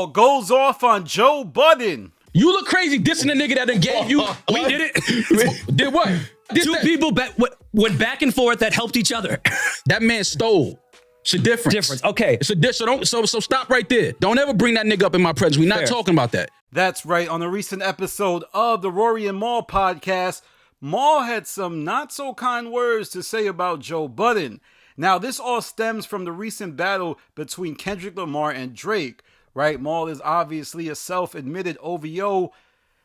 Mal goes off on Joe Budden. You look crazy dissing a nigga that done gave you. We did it. Did what? Two people went back and forth that helped each other. That man stole. It's a difference. Okay. It's a difference. So stop right there. Don't ever bring that nigga up in my presence. We're not talking about that. That's right. On a recent episode of the Rory and Mal podcast, Mal had some not so kind words to say about Joe Budden. Now, this all stems from the recent battle between Kendrick Lamar and Drake, right? Mal is obviously a self-admitted OVO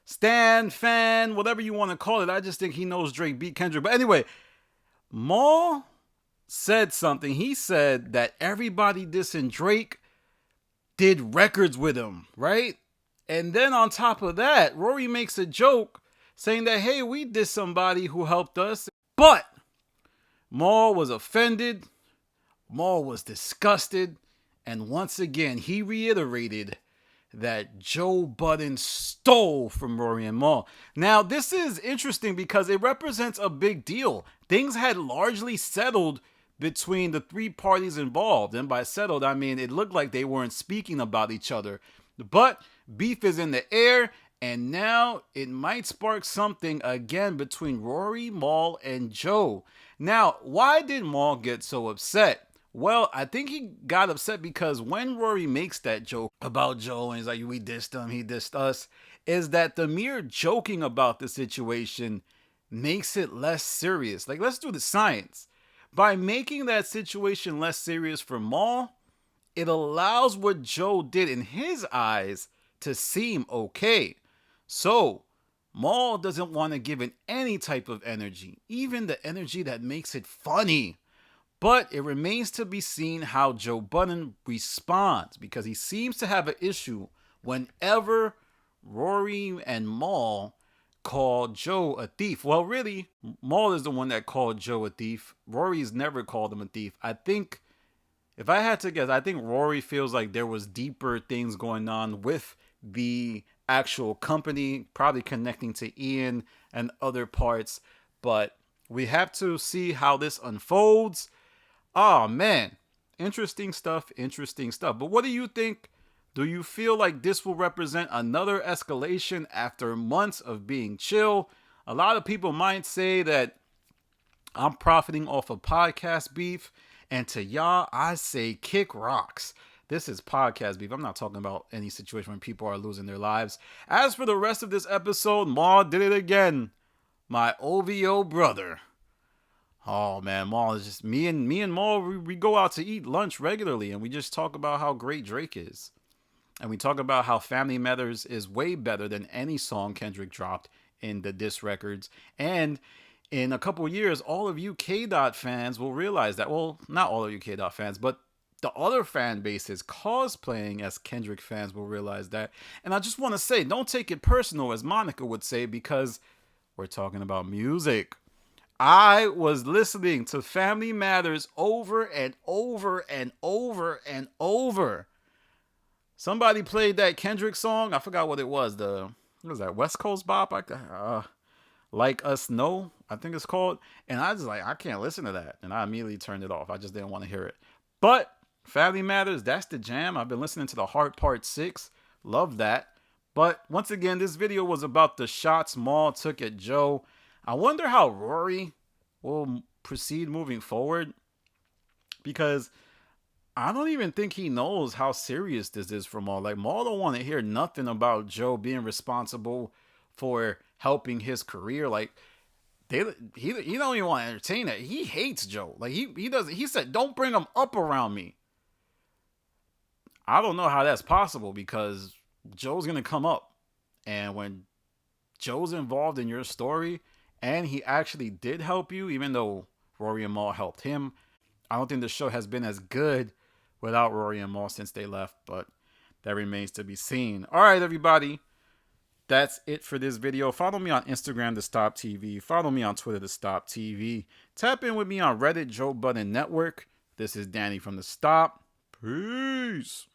stan, fan, whatever you want to call it. I just think he knows Drake beat Kendrick. But anyway, Mal said something. He said that everybody dissing Drake did records with him, right? And then on top of that, Rory makes a joke saying that, hey, we dissed somebody who helped us. But Mal was offended, Mal was disgusted, and once again, he reiterated that Joe Budden stole from Rory and Mal. Now, this is interesting because it represents a big deal. Things had largely settled between the three parties involved, and by settled, I mean it looked like they weren't speaking about each other. But beef is in the air, and now it might spark something again between Rory, Mal, and Joe. Now, why did Mal get so upset? Well, I think he got upset because when Rory makes that joke about Joe and he's like, we dissed him, he dissed us, is that the mere joking about the situation makes it less serious. Like, let's do the science. By making that situation less serious for Mal, it allows what Joe did in his eyes to seem okay. So, Mal doesn't want to give it any type of energy, even the energy that makes it funny. But it remains to be seen how Joe Budden responds, because he seems to have an issue whenever Rory and Mal call Joe a thief. Well, really, Mal is the one that called Joe a thief. Rory's never called him a thief. I think, if I had to guess, I think Rory feels like there was deeper things going on with the actual company, probably connecting to Ian and other parts. But we have to see how this unfolds. Oh, man. Interesting stuff. But what do you think? Do you feel like this will represent another escalation after months of being chill? A lot of people might say that I'm profiting off of podcast beef. And to y'all, I say kick rocks. This is podcast beef. I'm not talking about any situation when people are losing their lives. As for the rest of this episode, Mal did it again. My OVO brother. Oh man, Mal is just me and Mal. We go out to eat lunch regularly, and we just talk about how great Drake is, and we talk about how Family Matters is way better than any song Kendrick dropped in the diss records. And in a couple years, all of you K-Dot fans will realize that. Well, not all of you K-Dot fans, but the other fan bases cosplaying as Kendrick fans will realize that. And I just want to say, don't take it personal, as Monica would say, because we're talking about music. I was listening to Family Matters over and over and over and over. Somebody played that Kendrick song. I forgot what it was. What was that? West Coast Bop? Like Us Know, I think it's called. And I was like, I can't listen to that. And I immediately turned it off. I just didn't want to hear it. But Family Matters, that's the jam. I've been listening to The Heart Part 6. Love that. But once again, this video was about the shots Mal took at Joe. I wonder how Rory will proceed moving forward, because I don't even think he knows how serious this is for Mal. Like, Mal don't want to hear nothing about Joe being responsible for helping his career. Like, he don't even want to entertain it. He hates Joe. Like, he doesn't. He said, don't bring him up around me. I don't know how that's possible, because Joe's gonna come up, and when Joe's involved in your story, and he actually did help you, even though Rory and Mal helped him, I don't think the show has been as good without Rory and Mal since they left, but that remains to be seen. All right, everybody. That's it for this video. Follow me on Instagram, The Stop TV. Follow me on Twitter, The Stop TV. Tap in with me on Reddit, Joe Budden Network. This is Danny from The Stop. Peace.